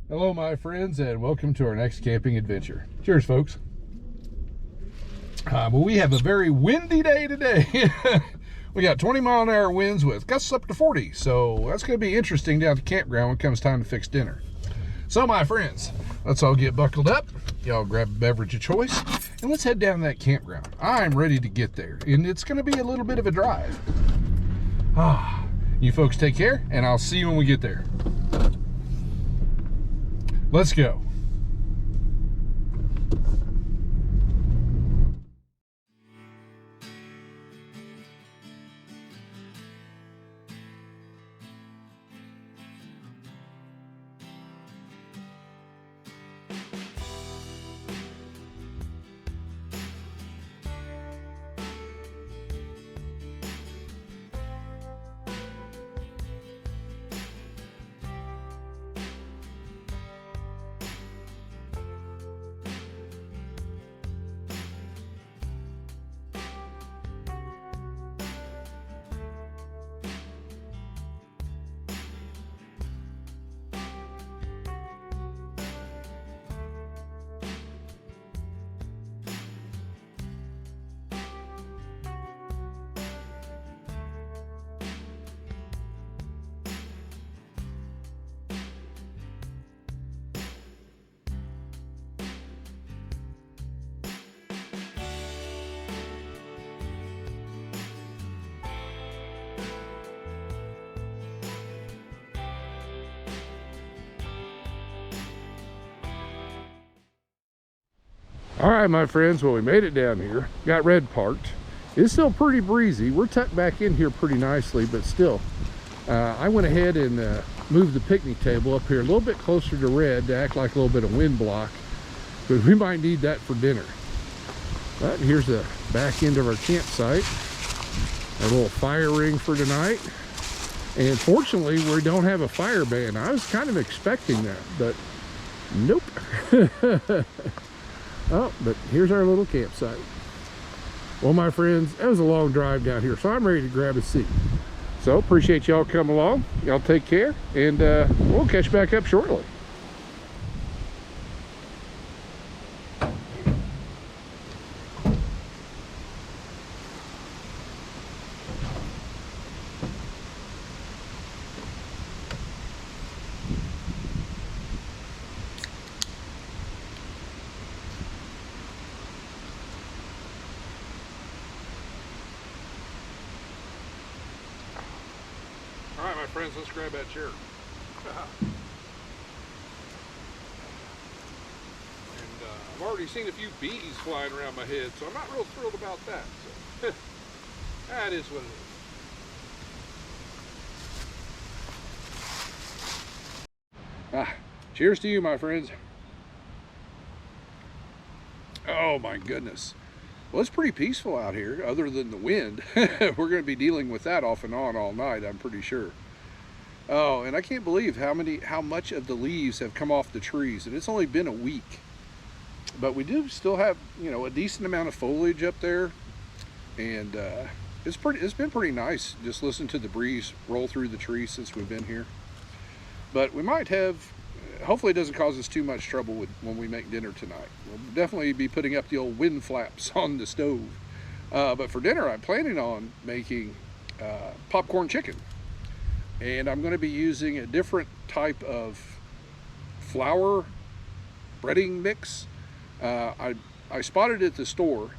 Hello, my friends, and welcome to our next camping adventure. Cheers, folks. Well, we have a very windy day today. We got 20-mile-an-hour winds with gusts up to 40, so that's going to be interesting down at the campground when it comes time to fix dinner. So, my friends, let's all get buckled up. Y'all grab a beverage of choice, and let's head down to that campground. I'm ready to get there, and it's going to be a little bit of a drive. You folks take care, and I'll see you when we get there. Let's go. All right, my friends, well, we made it down here, got red parked. It's still pretty breezy. We're tucked back in here pretty nicely, but still, I went ahead and moved the picnic table up here a little bit closer to red to act like a little bit of wind block, but we might need that for dinner. But here's the back end of our campsite, our little fire ring for tonight. And fortunately, we don't have a fire ban. I was kind of expecting that, but nope. Oh, but here's our little campsite. Well, my friends, that was a long drive down here, so I'm ready to grab a seat. So appreciate y'all coming along. Y'all take care, and we'll catch back up shortly. All right, my friends, let's grab that chair. And I've already seen a few bees flying around my head, so I'm not real thrilled about that. So that is what it is. Cheers to you, my friends. Oh my goodness. Well, it's pretty peaceful out here, other than the wind. We're going to be dealing with that off and on all night, I'm pretty sure. Oh, and I can't believe how much of the leaves have come off the trees, and it's only been a week. But we do still have, you know, a decent amount of foliage up there, and it's been pretty nice just listening to the breeze roll through the trees since we've been here. But we might have. Hopefully it doesn't cause us too much trouble when we make dinner tonight. We'll definitely be putting up the old wind flaps on the stove. But for dinner, I'm planning on making popcorn chicken. And I'm going to be using a different type of flour breading mix. I spotted it at the store,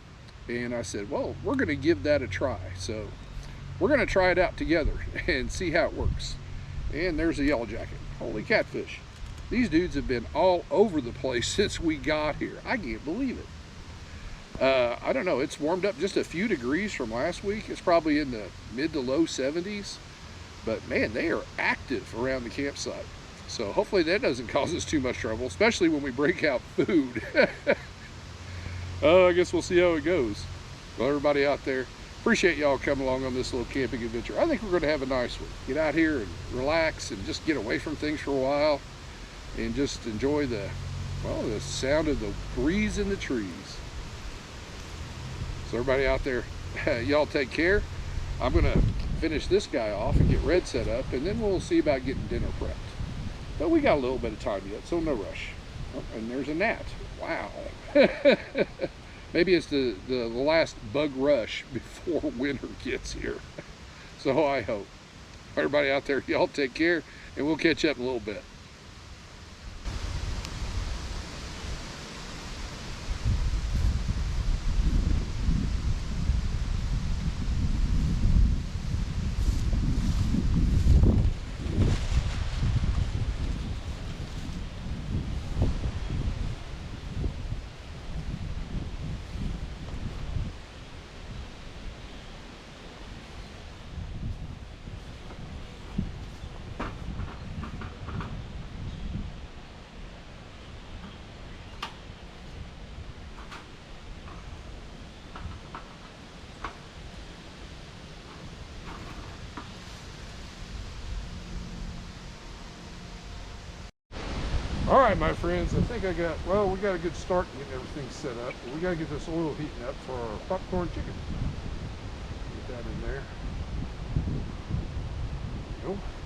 and I said, well, we're going to give that a try. So we're going to try it out together and see how it works. And there's a yellow jacket. Holy catfish. These dudes have been all over the place since we got here. I can't believe it. I don't know, it's warmed up just a few degrees from last week. It's probably in the mid to low 70s. But man, they are active around the campsite. So hopefully that doesn't cause us too much trouble, especially when we break out food. I guess we'll see how it goes. Well, everybody out there, appreciate y'all coming along on this little camping adventure. I think we're going to have a nice one. Get out here and relax and just get away from things for a while. And just enjoy the sound of the breeze in the trees. So everybody out there, y'all take care. I'm gonna finish this guy off and get Red set up, and then we'll see about getting dinner prepped. But we got a little bit of time yet, so no rush. Oh, and there's a gnat. Wow. Maybe it's the last bug rush before winter gets here. So I hope. Everybody out there, y'all take care, and we'll catch up in a little bit. All right, my friends, I think we got a good start getting everything set up. But we got to get this oil heating up for our popcorn chicken. Get that in there.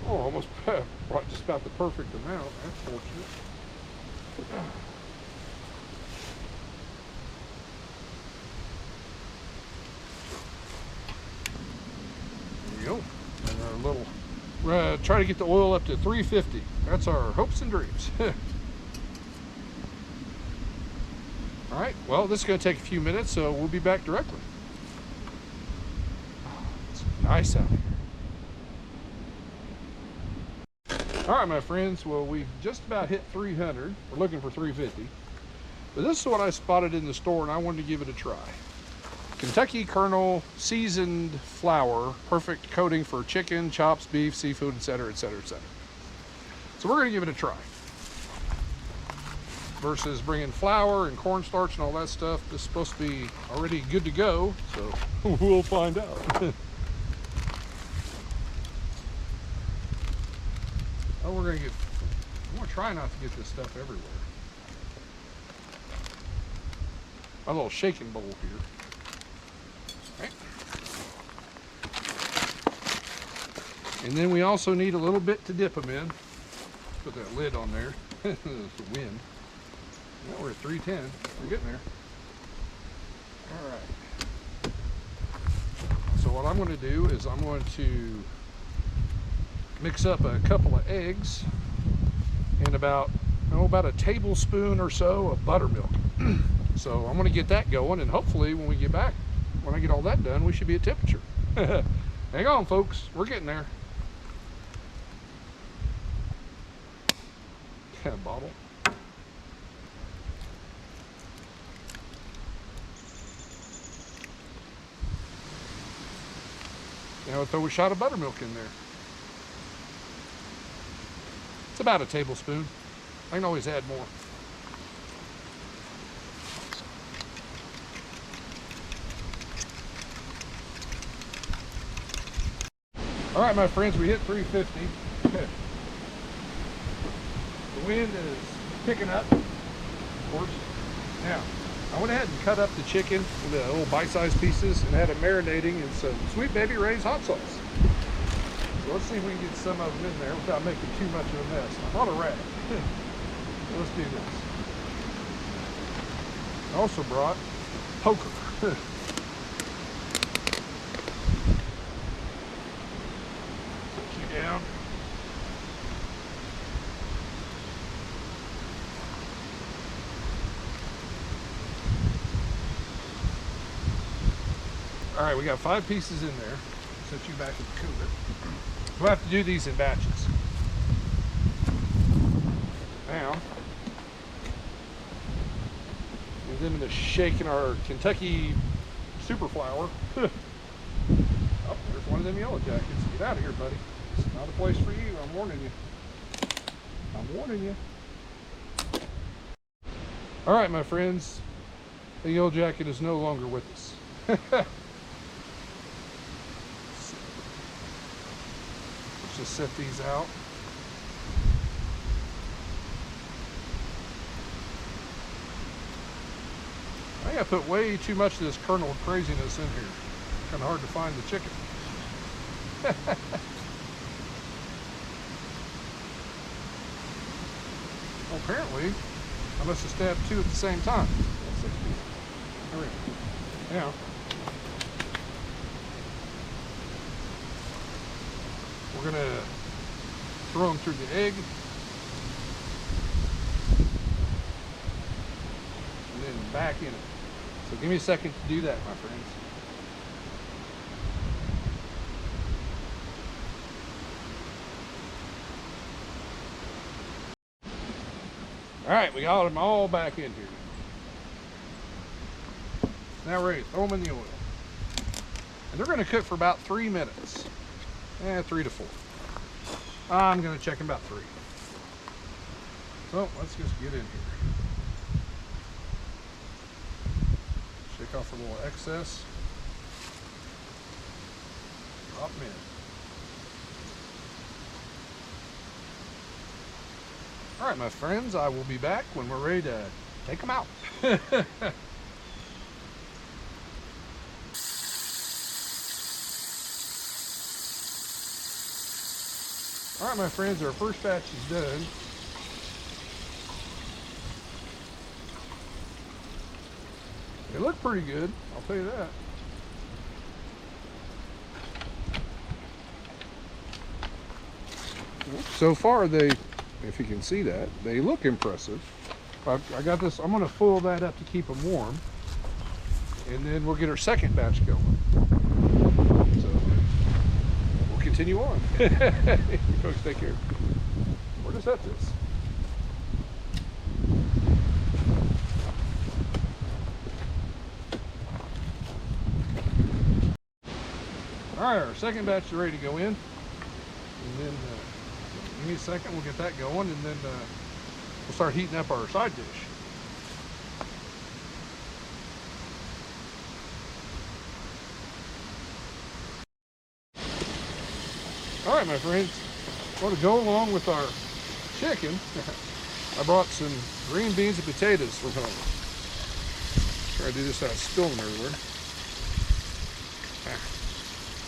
Oh, almost brought just about the perfect amount. That's fortunate. There we go. And our little, try to get the oil up to 350. That's our hopes and dreams. All right, well, this is going to take a few minutes, so we'll be back directly. It's nice out here. All right, my friends, well, we've just about hit 300. We're looking for 350. But this is what I spotted in the store, and I wanted to give it a try. Kentucky Kernel seasoned flour, perfect coating for chicken, chops, beef, seafood, etc., etc., etc. So we're going to give it a try. Versus bringing flour and cornstarch and all that stuff. This is supposed to be already good to go, so we'll find out. Oh, I'm gonna try not to get this stuff everywhere. My little shaking bowl here. Okay. And then we also need a little bit to dip them in. Put that lid on there. It's the wind. Now we're at 310. We're getting there. All right. So what I'm going to do is I'm going to mix up a couple of eggs and about a tablespoon or so of buttermilk. So I'm going to get that going, and hopefully when we get back, when I get all that done, we should be at temperature. Hang on, folks. We're getting there. Bottle. Now throw a shot of buttermilk in there. It's about a tablespoon. I can always add more. All right, my friends, we hit 350. The wind is picking up, of course. Now, I went ahead and cut up the chicken into little bite-sized pieces and had it marinating in some Sweet Baby Ray's hot sauce. So let's see if we can get some of them in there without making too much of a mess. I brought a rag. So let's do this. I also brought poker. Put you down. All right, we got 5 pieces in there. Set you back in the cooler. We'll have to do these in batches. Now, we're them into shaking our Kentucky super flour. Oh, there's one of them yellow jackets. Get out of here, buddy. It's not a place for you. I'm warning you. I'm warning you. All right, my friends. The yellow jacket is no longer with us. Just set these out. I think I put way too much of this kernel craziness in here. Kind of hard to find the chicken. Well, apparently, I must have stabbed two at the same time. There we go. Now, we're going to throw them through the egg. And then back in it. So give me a second to do that, my friends. All right, we got them all back in here. Now we're ready to throw them in the oil. And they're going to cook for about 3 minutes. 3 to 4. I'm going to check in about 3. So let's just get in here. Shake off a little excess. Drop them in. All right, my friends, I will be back when we're ready to take them out. All right, my friends, our first batch is done. They look pretty good, I'll tell you that. So far, if you can see that, they look impressive. I got this, I'm gonna foil that up to keep them warm. And then we'll get our second batch going. So we'll continue on. You folks take care. Where does that is? All right, our second batch is ready to go in. And then give me a second, we'll get that going, and then we'll start heating up our side dish. All right, my friends, well, to go along with our chicken, I brought some green beans and potatoes from home. Try to do this without spilling everywhere.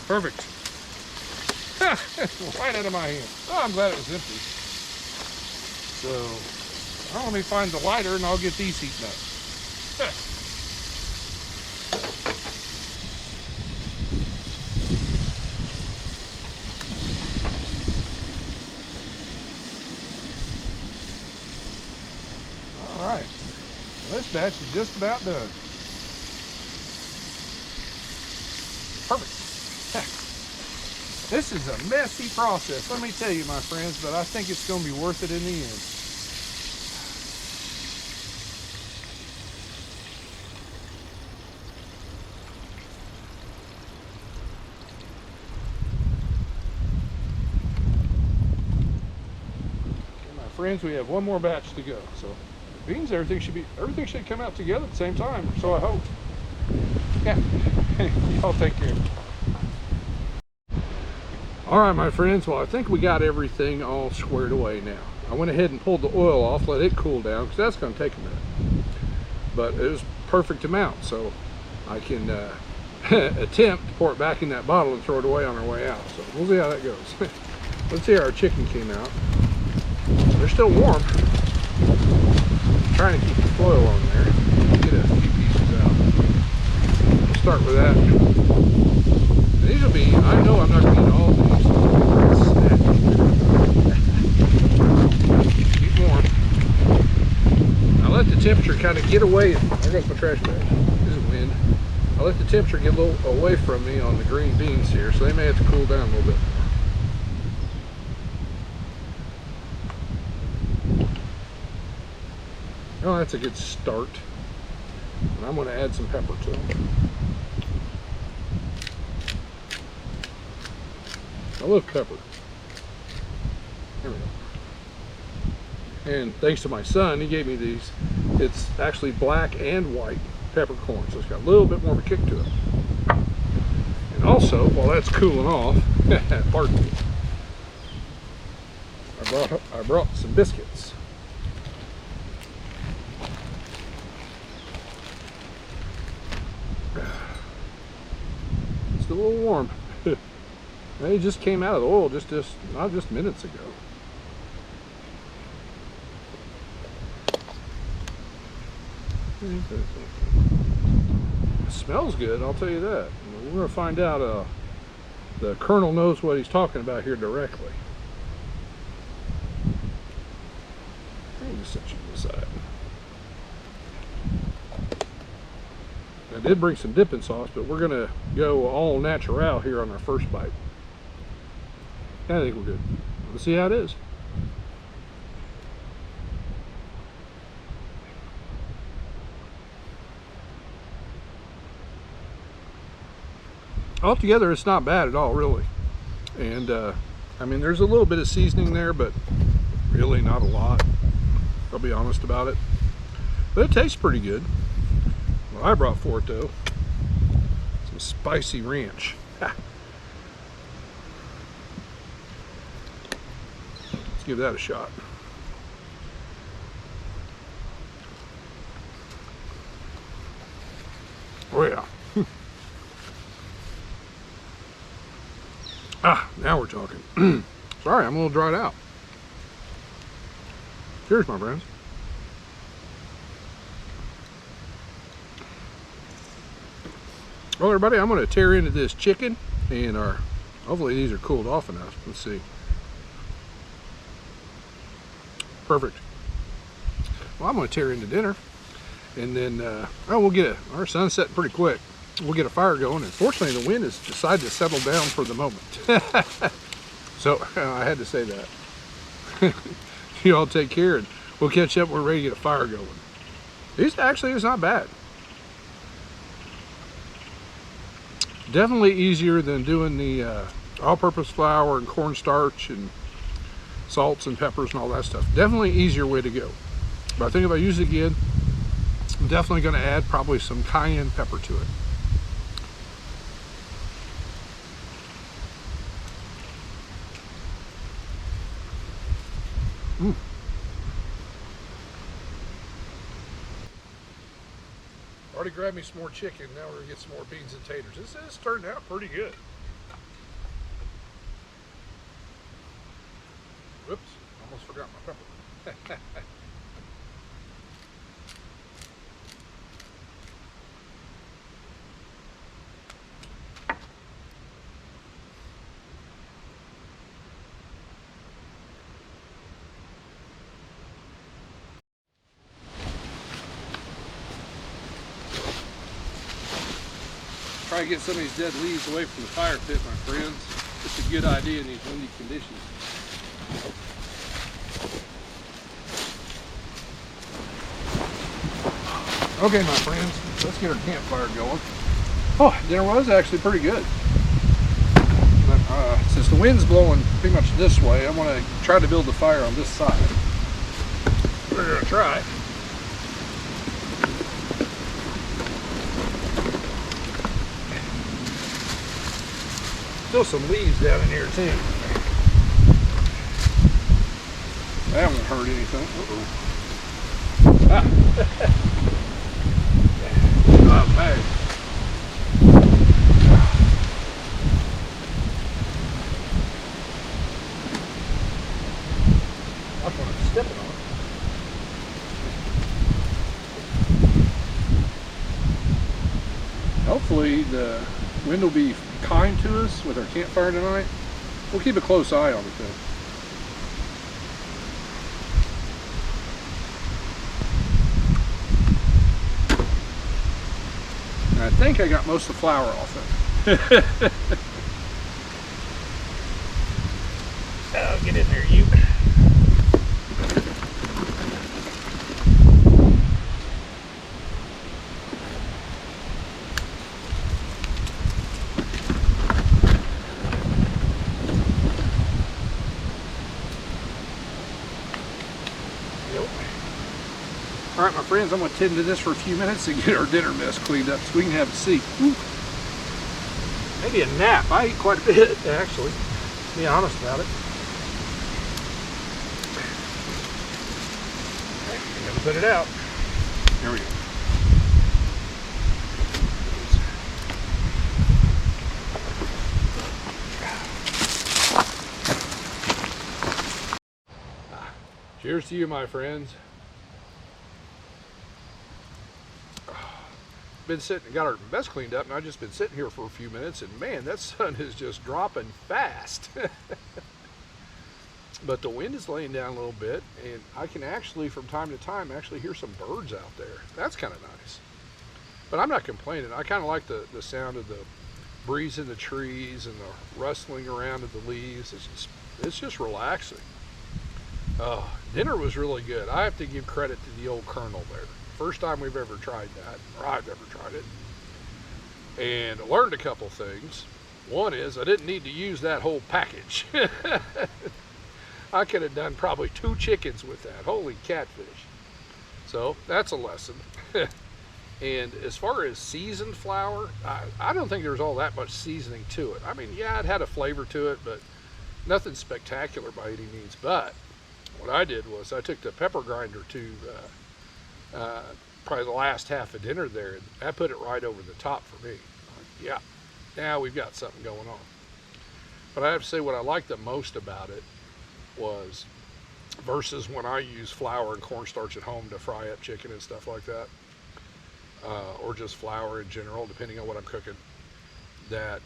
Perfect. Right out of my hand. Oh, I'm glad it was empty. So, let me find the lighter and I'll get these heating up. All right. Well, this batch is just about done. Perfect. This is a messy process, let me tell you, my friends, but I think it's going to be worth it in the end. Okay, my friends, we have one more batch to go. So beans, everything should come out together at the same time, so I hope. Yeah. Y'all take care. All right, my friends, well, I think we got everything all squared away now. I went ahead and pulled the oil off, let it cool down, because that's going to take a minute. But it was perfect amount, so I can attempt to pour it back in that bottle and throw it away on our way out. So we'll see how that goes. Let's see how our chicken came out. They're still warm. I'm trying to keep the foil on there. Get a few pieces out. We'll start with that. These will be, I know I'm not going to eat all of these. Keep warm. I let the temperature kind of get away. There goes my trash bag. This is wind. I let the temperature get a little away from me on the green beans here, so they may have to cool down a little bit more. Oh, that's a good start. And I'm going to add some pepper to them. I love pepper. There we go. And thanks to my son, he gave me these. It's actually black and white peppercorn, so it's got a little bit more of a kick to it. And also, while that's cooling off, pardon me, I brought some biscuits. It's a little warm. They just came out of the oil not just minutes ago. It smells good, I'll tell you that. We're going to find out. The Colonel knows what he's talking about here directly. Let me just set you to the side. I did bring some dipping sauce, but we're going to go all natural here on our first bite. I think we're good. Let's see how it is. Altogether, it's not bad at all, really. And I mean, there's a little bit of seasoning there, but really not a lot. I'll be honest about it. But it tastes pretty good. What I brought for it, though, some spicy ranch. Ha. Let's give that a shot. Oh yeah. Now we're talking. Sorry, I'm a little dried out. Cheers, my friends. Well, everybody, I'm going to tear into this chicken, and hopefully these are cooled off enough. Let's see. Perfect. Well, I'm going to tear into dinner, and then we'll get our sun's setting pretty quick. We'll get a fire going, and fortunately the wind has decided to settle down for the moment. So I had to say that. You all take care, and we'll catch up when we're ready to get a fire going. These actually is not bad. Definitely easier than doing the all-purpose flour and cornstarch and salts and peppers and all that stuff. Definitely easier way to go. But I think if I use it again, I'm definitely going to add probably some cayenne pepper to it. Already grabbed me some more chicken. Now we're gonna get some more beans and taters. This is turned out pretty good. Whoops, almost forgot my pepper. Try to get some of these dead leaves away from the fire pit, my friends. It's a good idea in these windy conditions. Okay, my friends, let's get our campfire going. Oh, dinner was actually pretty good. But, since the wind's blowing pretty much this way, I want to try to build the fire on this side. We're going to try. Still some leaves down in here too. That won't hurt anything. Ah. Not bad. That's what I'm stepping on. Hopefully the wind will be kind to us with our campfire tonight. We'll keep a close eye on it though. I think I got most of the flour off it. I'll get in there, you. All right, my friends, I'm going to tend to this for a few minutes and get our dinner mess cleaned up so we can have a seat. Ooh. Maybe a nap. I eat quite a bit, actually. To be honest about it. Okay, I'm going to put it out. There we go. Cheers to you, my friends. been sitting, got our mess cleaned up, and I've just been sitting here for a few minutes, and man, that sun is just dropping fast. But the wind is laying down a little bit, and I can actually, from time to time, actually hear some birds out there. That's kind of nice. But I'm not complaining. I kind of like the sound of the breeze in the trees and the rustling around of the leaves. It's just relaxing. Dinner was really good. I have to give credit to the old Colonel there. First time we've ever tried that, or I've ever tried it. And I learned a couple things. One is I didn't need to use that whole package. I could have done probably 2 chickens with that. Holy catfish. So that's a lesson. And as far as seasoned flour, I don't think there's all that much seasoning to it. I mean, yeah, it had a flavor to it, but nothing spectacular by any means. But what I did was I took the pepper grinder to probably the last half of dinner there, and I put it right over the top for me. Yeah, now we've got something going on. But I have to say what I liked the most about it was, versus when I use flour and cornstarch at home to fry up chicken and stuff like that, or just flour in general, depending on what I'm cooking, that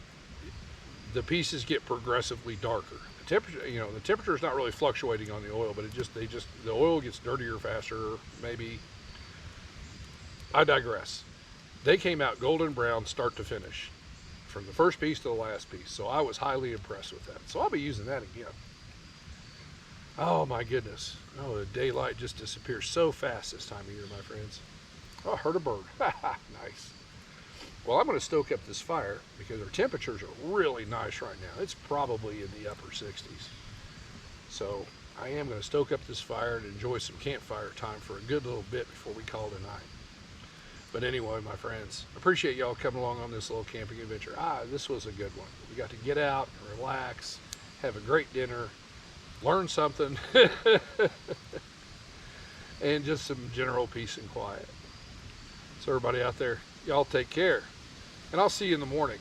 the pieces get progressively darker. The temperature, the temperature is not really fluctuating on the oil, but the oil gets dirtier faster. Maybe I digress. They came out golden brown start to finish, from the first piece to the last piece. So I was highly impressed with that. So I'll be using that again. Oh my goodness. Oh, the daylight just disappears so fast this time of year, my friends. Oh, I heard a bird. Nice. Well, I'm going to stoke up this fire because our temperatures are really nice right now. It's probably in the upper 60s. So I am going to stoke up this fire and enjoy some campfire time for a good little bit before we call it a night. But anyway, my friends, appreciate y'all coming along on this little camping adventure. This was a good one. We got to get out and relax, have a great dinner, learn something, and just some general peace and quiet. So everybody out there, y'all take care, and I'll see you in the morning.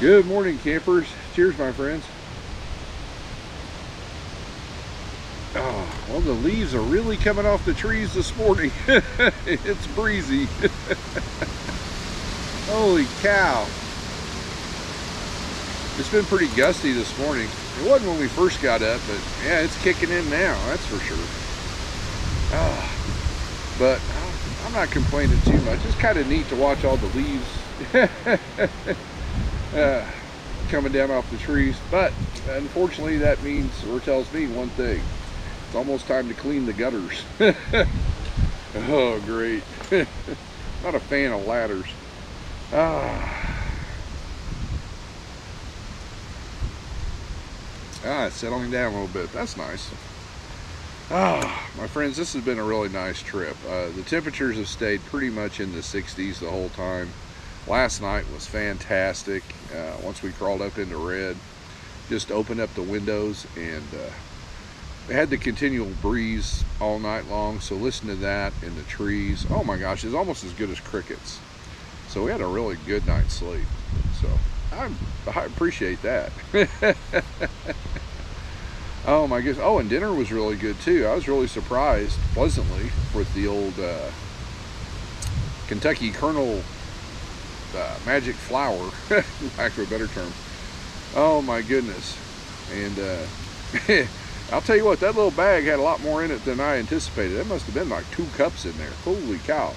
Good morning, campers. Cheers, my friends. Oh, well, the leaves are really coming off the trees this morning. It's breezy. Holy cow. It's been pretty gusty this morning. It wasn't when we first got up, but yeah, it's kicking in now, that's for sure. But I'm not complaining too much. It's kind of neat to watch all the leaves coming down off the trees, but unfortunately that means, or tells me one thing: it's almost time to clean the gutters. Oh great. Not a fan of ladders. It's settling down a little bit. That's nice. My friends, this has been a really nice trip. The temperatures have stayed pretty much in the 60s the whole time. Last night was fantastic. Once we crawled up into red, just opened up the windows, and we had the continual breeze all night long, so listen to that in the trees. Oh my gosh, it's almost as good as crickets. So we had a really good night's sleep. So I appreciate that. Oh my goodness. Oh, and dinner was really good too. I was really surprised pleasantly with the old Kentucky Colonel magic flour, lack of a better term. Oh my goodness. And I'll tell you what, that little bag had a lot more in it than I anticipated. That must have been like 2 cups in there. Holy cow.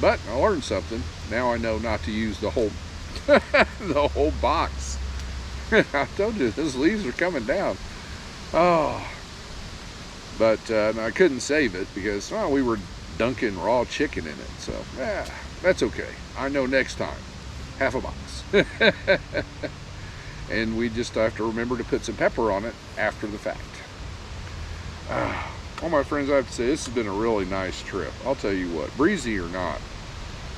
But I learned something. Now I know not to use the whole the whole box. I told you, those leaves are coming down. Oh, but I couldn't save it because we were dunking raw chicken in it. So that's okay. I know next time, half a box. And we just have to remember to put some pepper on it after the fact. Well, my friends, I have to say, this has been a really nice trip. I'll tell you what, breezy or not,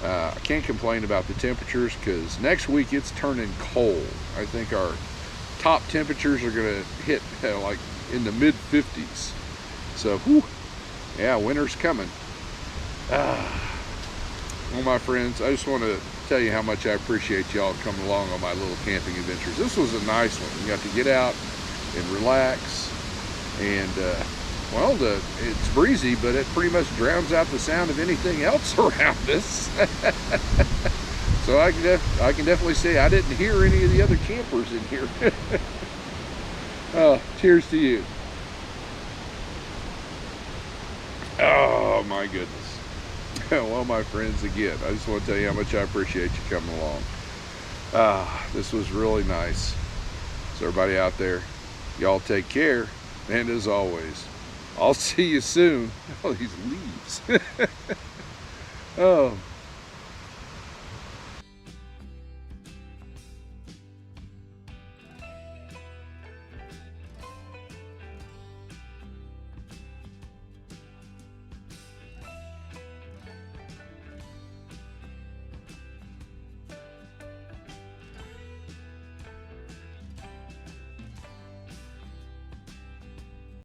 I can't complain about the temperatures, because next week it's turning cold. I think our top temperatures are going to hit like in the mid 50s. So, whew, yeah, winter's coming. Well, my friends, I just want to tell you how much I appreciate y'all coming along on my little camping adventures. This was a nice one. We got to get out and relax, and well, it's breezy, but it pretty much drowns out the sound of anything else around us. So I can definitely say I didn't hear any of the other campers in here. Oh, cheers to you. Oh my goodness. Well, my friends, again, I just want to tell you how much I appreciate you coming along. This was really nice. So everybody out there, y'all take care, and as always, I'll see you soon. Oh, these leaves. Oh.